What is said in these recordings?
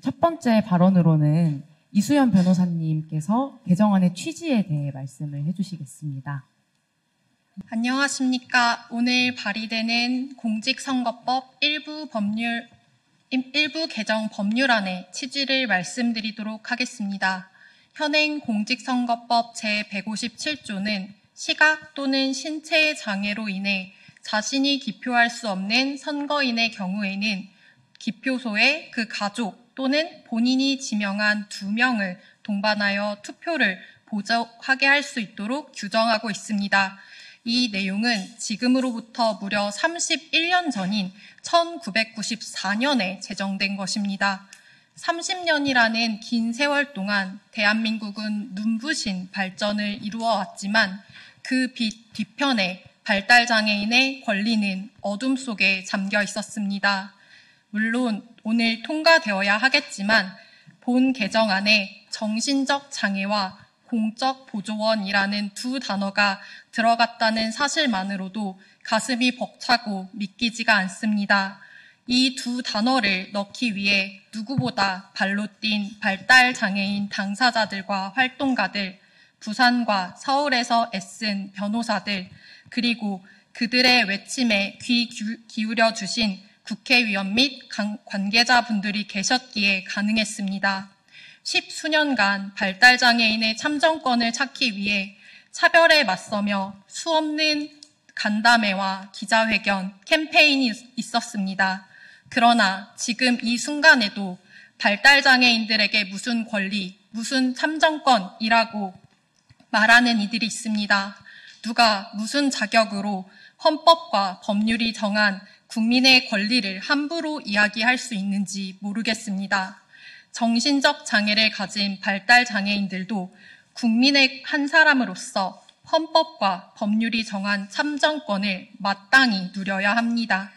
첫 번째 발언으로는 이수연 변호사님께서 개정안의 취지에 대해 말씀을 해주시겠습니다. 안녕하십니까. 오늘 발의되는 공직선거법 일부 개정 법률안의 취지를 말씀드리도록 하겠습니다. 현행 공직선거법 제157조는 시각 또는 신체의 장애로 인해 자신이 기표할 수 없는 선거인의 경우에는 기표소에 그 가족 또는 본인이 지명한 2명을 동반하여 투표를 보조하게 할 수 있도록 규정하고 있습니다. 이 내용은 지금으로부터 무려 31년 전인 1994년에 제정된 것입니다. 30년이라는 긴 세월 동안 대한민국은 눈부신 발전을 이루어 왔지만 그 빛 뒤편에 발달장애인의 권리는 어둠 속에 잠겨 있었습니다. 물론 오늘 통과되어야 하겠지만 본 개정안에 정신적 장애와 공적 보조원이라는 두 단어가 들어갔다는 사실만으로도 가슴이 벅차고 믿기지가 않습니다. 이 두 단어를 넣기 위해 누구보다 발로 뛴 발달장애인 당사자들과 활동가들, 부산과 서울에서 애쓴 변호사들, 그리고 그들의 외침에 귀 기울여 주신 국회의원 및 관계자분들이 계셨기에 가능했습니다. 10수년간 발달장애인의 참정권을 찾기 위해 차별에 맞서며 수없는 간담회와 기자회견, 캠페인이 있었습니다. 그러나 지금 이 순간에도 발달장애인들에게 무슨 권리, 무슨 참정권이라고 말하는 이들이 있습니다. 누가 무슨 자격으로 헌법과 법률이 정한 국민의 권리를 함부로 이야기할 수 있는지 모르겠습니다. 정신적 장애를 가진 발달장애인들도 국민의 한 사람으로서 헌법과 법률이 정한 참정권을 마땅히 누려야 합니다.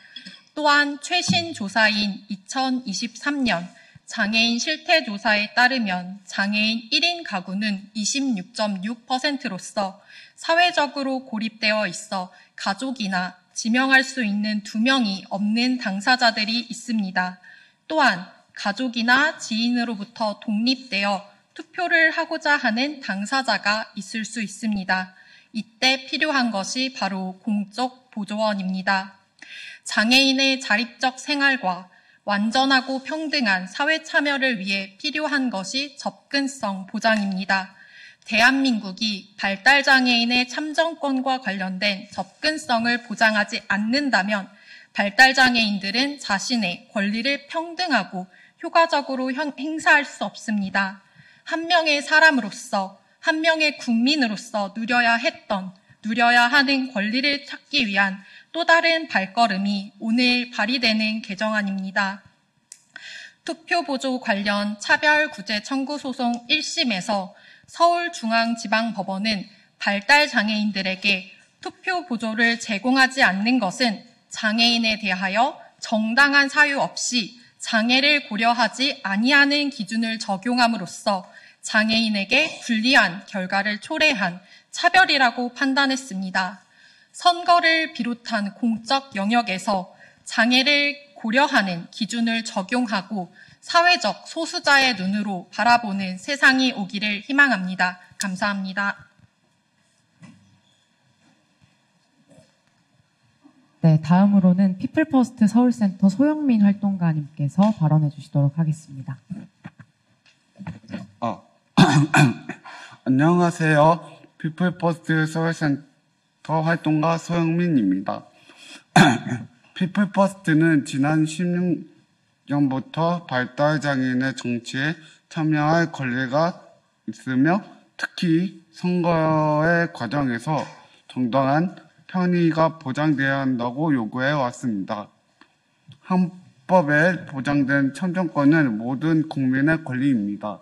또한 최신 조사인 2023년 장애인 실태조사에 따르면 장애인 1인 가구는 26.6%로서 사회적으로 고립되어 있어 가족이나 지명할 수 있는 2명이 없는 당사자들이 있습니다. 또한 가족이나 지인으로부터 독립되어 투표를 하고자 하는 당사자가 있을 수 있습니다. 이때 필요한 것이 바로 공적 보조원입니다. 장애인의 자립적 생활과 완전하고 평등한 사회 참여를 위해 필요한 것이 접근성 보장입니다. 대한민국이 발달장애인의 참정권과 관련된 접근성을 보장하지 않는다면 발달장애인들은 자신의 권리를 평등하고 효과적으로 행사할 수 없습니다. 한 명의 사람으로서, 한 명의 국민으로서 누려야 하는 권리를 찾기 위한 또 다른 발걸음이 오늘 발의되는 개정안입니다. 투표보조 관련 차별구제 청구소송 1심에서 서울중앙지방법원은 발달장애인들에게 투표보조를 제공하지 않는 것은 장애인에 대하여 정당한 사유 없이 장애를 고려하지 아니하는 기준을 적용함으로써 장애인에게 불리한 결과를 초래한 차별이라고 판단했습니다. 선거를 비롯한 공적 영역에서 장애를 고려하는 기준을 적용하고 사회적 소수자의 눈으로 바라보는 세상이 오기를 희망합니다. 감사합니다. 네, 다음으로는 피플퍼스트 서울센터 소영민 활동가님께서 발언해 주시도록 하겠습니다. 안녕하세요. 피플퍼스트 서울센터 활동가 소영민입니다. 피플퍼스트는 지난 16년부터 발달장애인의 정치에 참여할 권리가 있으며 특히 선거의 과정에서 정당한 편의가 보장되어야 한다고 요구해 왔습니다. 헌법에 보장된 참정권은 모든 국민의 권리입니다.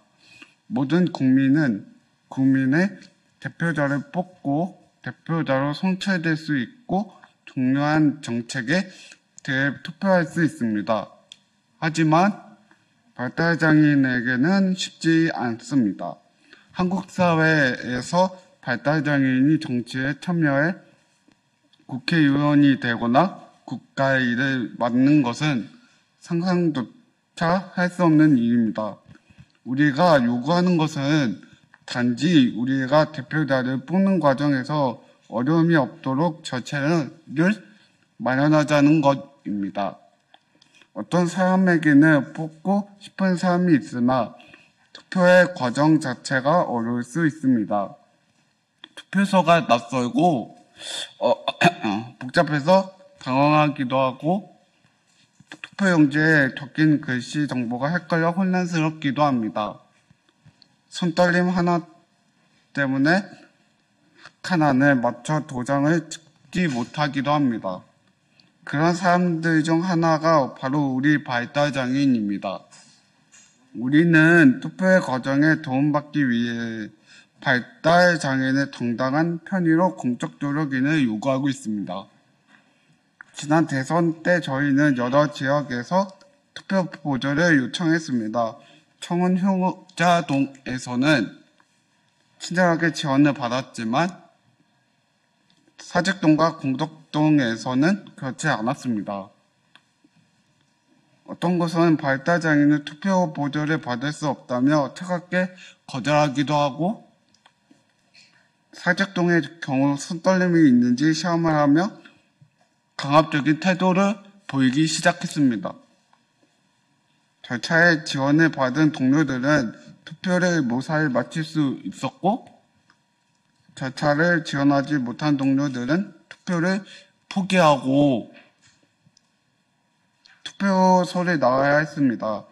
모든 국민은 국민의 대표자를 뽑고 대표자로 선출될 수 있고 중요한 정책에 대해 투표할 수 있습니다. 하지만 발달장애인에게는 쉽지 않습니다. 한국 사회에서 발달장애인이 정치에 참여해 국회의원이 되거나 국가의 일을 맡는 것은 상상조차 조차 할 수 없는 일입니다. 우리가 요구하는 것은 단지 우리가 대표자를 뽑는 과정에서 어려움이 없도록 절차를 마련하자는 것입니다. 어떤 사람에게는 뽑고 싶은 사람이 있으나 투표의 과정 자체가 어려울 수 있습니다. 투표소가 낯설고 복잡해서 당황하기도 하고 투표용지에 적힌 글씨 정보가 헷갈려 혼란스럽기도 합니다. 손떨림 하나 때문에 한 안에 맞춰 도장을 찍지 못하기도 합니다. 그런 사람들 중 하나가 바로 우리 발달장애인입니다. 우리는 투표의 과정에 도움받기 위해 발달장애인의 정당한 편의로 공적 노력인을 요구하고 있습니다. 지난 대선 때 저희는 여러 지역에서 투표 보조를 요청했습니다. 청원 효자동에서는 친절하게 지원을 받았지만 사직동과 공덕동에서는 그렇지 않았습니다. 어떤 곳은 발달장애인은 투표 보조를 받을 수 없다며 차갑게 거절하기도 하고 사직동의 경우 손떨림이 있는지 시험을 하며 강압적인 태도를 보이기 시작했습니다. 절차에 지원을 받은 동료들은 투표를 무사히 마칠 수 있었고 절차를 지원하지 못한 동료들은 투표를 포기하고 투표소에 나와야 했습니다.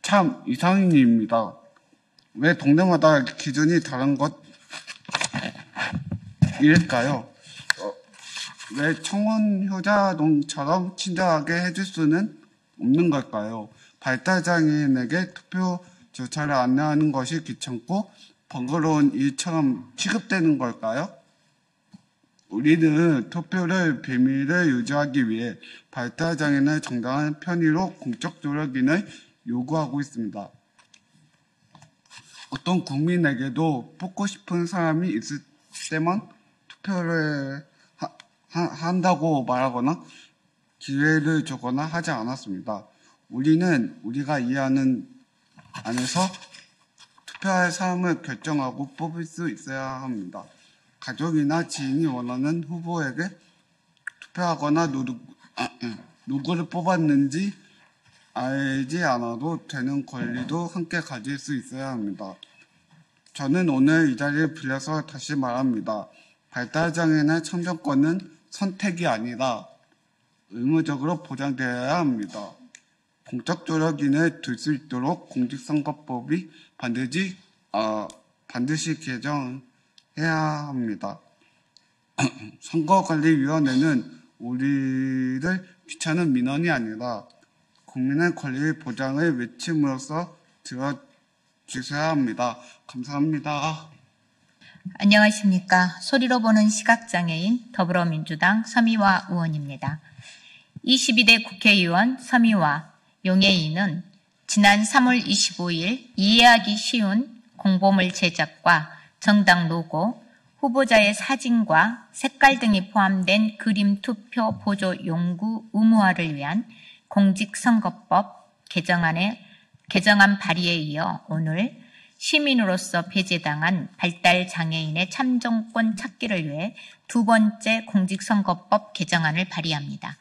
참 이상한 일입니다. 왜 동네마다 기준이 다른 것일까요? 왜 청원 효자동처럼 친절하게 해줄 수는 없는 걸까요? 발달장애인에게 투표 절차를 안내하는 것이 귀찮고 번거로운 일처럼 취급되는 걸까요? 우리는 투표를 비밀을 유지하기 위해 발달장애인의 정당한 편의로 공적 노력인을 요구하고 있습니다. 어떤 국민에게도 뽑고 싶은 사람이 있을 때만 투표를 한다고 말하거나 기회를 주거나 하지 않았습니다. 우리는 우리가 이해하는 안에서 투표할 사람을 결정하고 뽑을 수 있어야 합니다. 가족이나 지인이 원하는 후보에게 투표하거나 누구를 뽑았는지 알지 않아도 되는 권리도 함께 가질 수 있어야 합니다. 저는 오늘 이 자리를 빌려서 다시 말합니다. 발달장애인의 참정권은 선택이 아니라 의무적으로 보장되어야 합니다. 공적 조력인을 둘 수 있도록 공직선거법이 반드시 개정해야 합니다. 선거관리위원회는 우리를 귀찮은 민원이 아니라 국민의 권리 보장을 외침으로써 들어주셔야 합니다. 감사합니다. 안녕하십니까. 소리로 보는 시각장애인 더불어민주당 서미화 의원입니다. 22대 국회의원 서미화 용해인은 지난 3월 25일 이해하기 쉬운 공보물 제작과 정당 로고, 후보자의 사진과 색깔 등이 포함된 그림 투표 보조 용구 의무화를 위한 공직선거법 개정안 발의에 이어 오늘 시민으로서 배제당한 발달장애인의 참정권 찾기를 위해 두 번째 공직선거법 개정안을 발의합니다.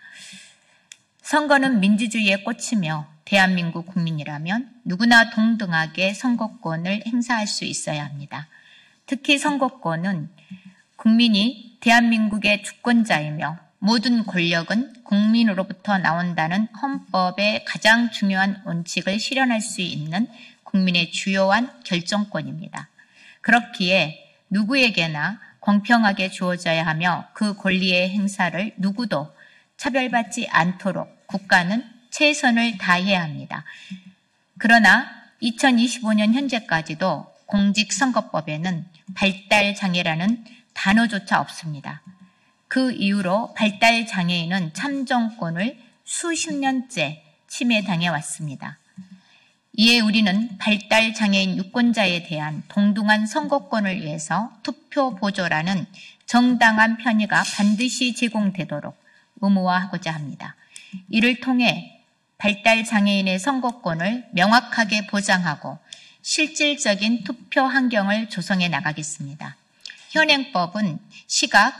선거는 민주주의의 꽃이며 대한민국 국민이라면 누구나 동등하게 선거권을 행사할 수 있어야 합니다. 특히 선거권은 국민이 대한민국의 주권자이며 모든 권력은 국민으로부터 나온다는 헌법의 가장 중요한 원칙을 실현할 수 있는 국민의 주요한 결정권입니다. 그렇기에 누구에게나 공평하게 주어져야 하며 그 권리의 행사를 누구도 차별받지 않도록 국가는 최선을 다해야 합니다. 그러나 2025년 현재까지도 공직선거법에는 발달장애라는 단어조차 없습니다. 그 이후로 발달장애인은 참정권을 수십 년째 침해당해 왔습니다. 이에 우리는 발달장애인 유권자에 대한 동등한 선거권을 위해서 투표 보조라는 정당한 편의가 반드시 제공되도록 의무화하고자 합니다. 이를 통해 발달 장애인의 선거권을 명확하게 보장하고 실질적인 투표 환경을 조성해 나가겠습니다. 현행법은 시각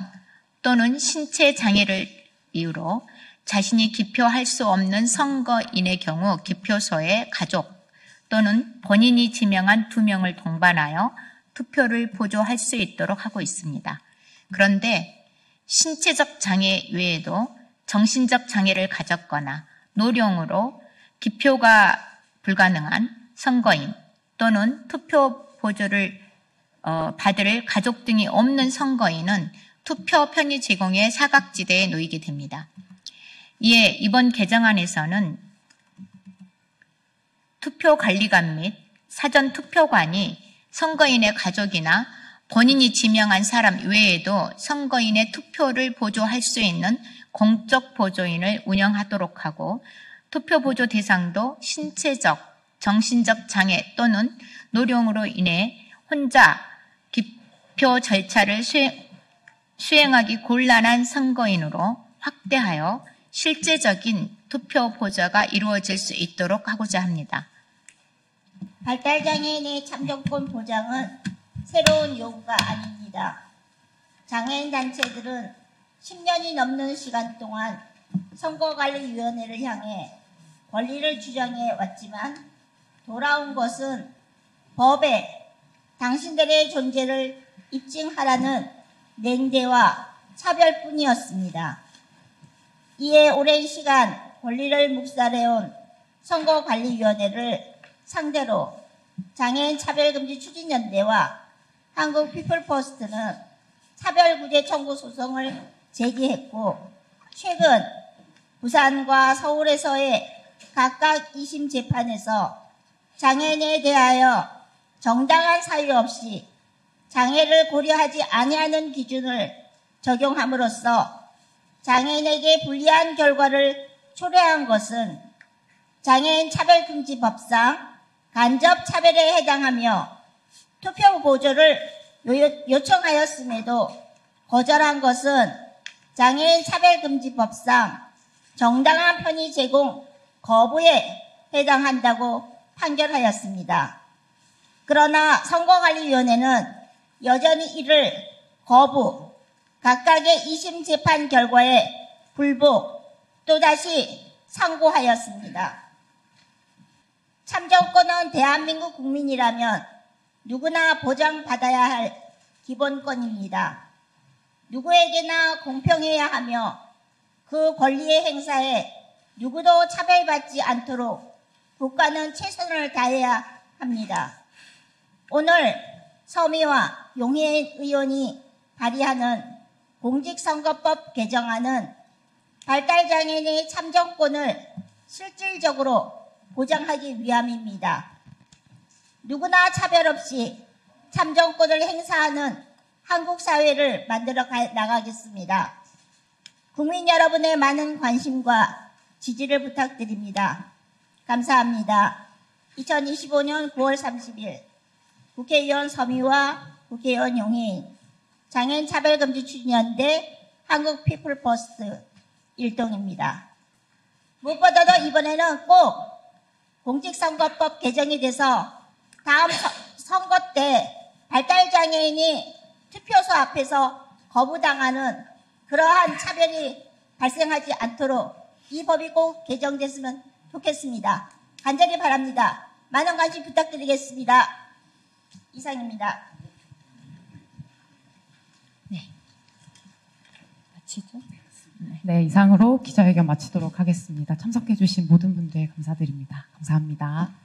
또는 신체 장애를 이유로 자신이 기표할 수 없는 선거인의 경우 기표소에 가족 또는 본인이 지명한 2명을 동반하여 투표를 보조할 수 있도록 하고 있습니다. 그런데 신체적 장애 외에도 정신적 장애를 가졌거나 노령으로 기표가 불가능한 선거인 또는 투표 보조를 받을 가족 등이 없는 선거인은 투표 편의 제공의 사각지대에 놓이게 됩니다. 이에 이번 개정안에서는 투표관리관 및 사전투표관이 선거인의 가족이나 본인이 지명한 사람 외에도 선거인의 투표를 보조할 수 있는 공적 보조인을 운영하도록 하고 투표 보조 대상도 신체적, 정신적 장애 또는 노령으로 인해 혼자 기표 절차를 수행하기 곤란한 선거인으로 확대하여 실제적인 투표 보조가 이루어질 수 있도록 하고자 합니다. 발달장애인의 참정권 보장은 새로운 요구가 아닙니다. 장애인 단체들은 10년이 넘는 시간 동안 선거관리위원회를 향해 권리를 주장해 왔지만 돌아온 것은 법에 당신들의 존재를 입증하라는 냉대와 차별뿐이었습니다. 이에 오랜 시간 권리를 묵살해온 선거관리위원회를 상대로 장애인 차별금지 추진연대와 한국피플퍼스트는 차별구제 청구 소송을 제기했고 최근 부산과 서울에서의 각각 2심 재판에서 장애인에 대하여 정당한 사유 없이 장애를 고려하지 아니하는 기준을 적용함으로써 장애인에게 불리한 결과를 초래한 것은 장애인 차별금지법상 간접 차별에 해당하며 투표 보조를 요청하였음에도 거절한 것은 장애인 차별금지법상 정당한 편의 제공 거부에 해당한다고 판결하였습니다. 그러나 선거관리위원회는 여전히 이를 거부, 각각의 2심 재판 결과에 불복, 또다시 상고하였습니다. 참정권은 대한민국 국민이라면 누구나 보장받아야 할 기본권입니다. 누구에게나 공평해야 하며 그 권리의 행사에 누구도 차별받지 않도록 국가는 최선을 다해야 합니다. 오늘 서미와 용해인 의원이 발의하는 공직선거법 개정안은 발달장애인의 참정권을 실질적으로 보장하기 위함입니다. 누구나 차별 없이 참정권을 행사하는 한국 사회를 만들어 나가겠습니다. 국민 여러분의 많은 관심과 지지를 부탁드립니다. 감사합니다. 2025년 9월 30일 국회의원 서미와 국회의원 용해인 장애인 차별금지 추진연대 한국피플퍼스트 일동입니다. 무엇보다도 이번에는 꼭 공직선거법 개정이 돼서 다음 선거 때 발달장애인이 투표소 앞에서 거부당하는 그러한 차별이 발생하지 않도록 이 법이 꼭 개정됐으면 좋겠습니다. 간절히 바랍니다. 많은 관심 부탁드리겠습니다. 이상입니다. 네. 마치죠? 네, 이상으로 기자회견 마치도록 하겠습니다. 참석해주신 모든 분들 감사드립니다. 감사합니다.